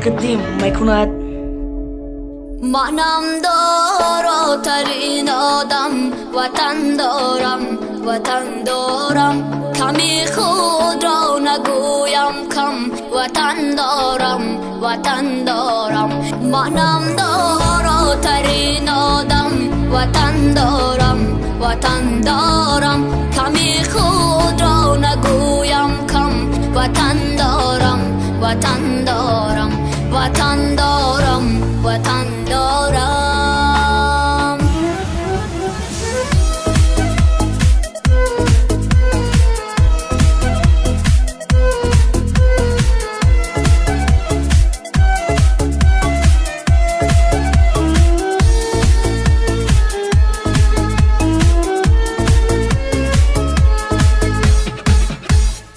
قدیم میکند. منم داراترین آدم، وطن دارم وطن دارم، کمی خود را نگویم کم، وطن دارم وطن دارم. منم داراترین آدم، وطن دارم وطن دارم، کمی خود را نگویم کم، وطن دارم وطن دارم، وطن دارم وطن دارم.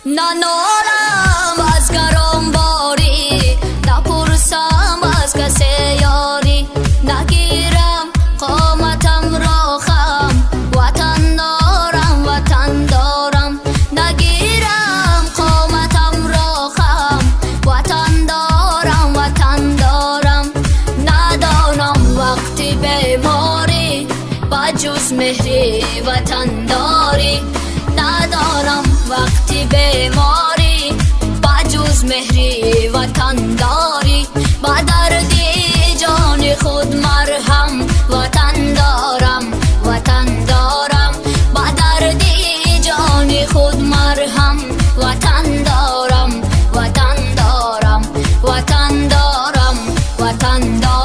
ننالم از گرم باری، نپرسم از کسی یاری، نگیرم قامتم را خم، وطن دارم وطن دارم، نگیرم قامتم را خم، وطن دارم وطن دارم. ندانم وقتی بیماری بجز مهری وطن داری، ندانم وقتی بیماری بجز مهری وطن داری، با دردی جان خود مرهم، وطن دارم وطن دارم، با دردی جان خود مرهم، وطن دارم وطن دارم، وطن دارم وطن دارم.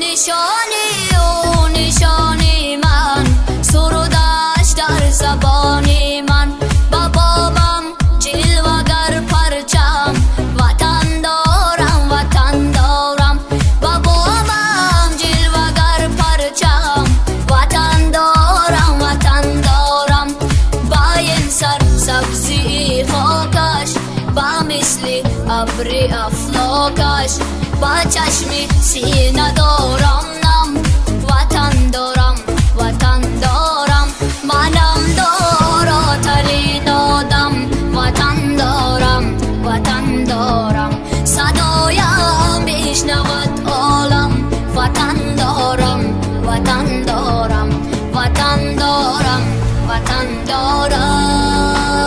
نشانی او نشانی من، سرودش در زبانی من، بابام جلوگر پرچم، وطن دارم وطن دارم، بابام جلوگر پرچم، وطن دارم وطن دارم. با این سر سبزی خاکش، با مثل ابری افلاکش، با چشمی سینه دارم نم، وطن دارم وطن دارم. منم داراترین آدم، وطن دارم وطن دارم، صدایم بشنود عالم، وطن دارم وطن دارم، وطن دارم وطن دارم.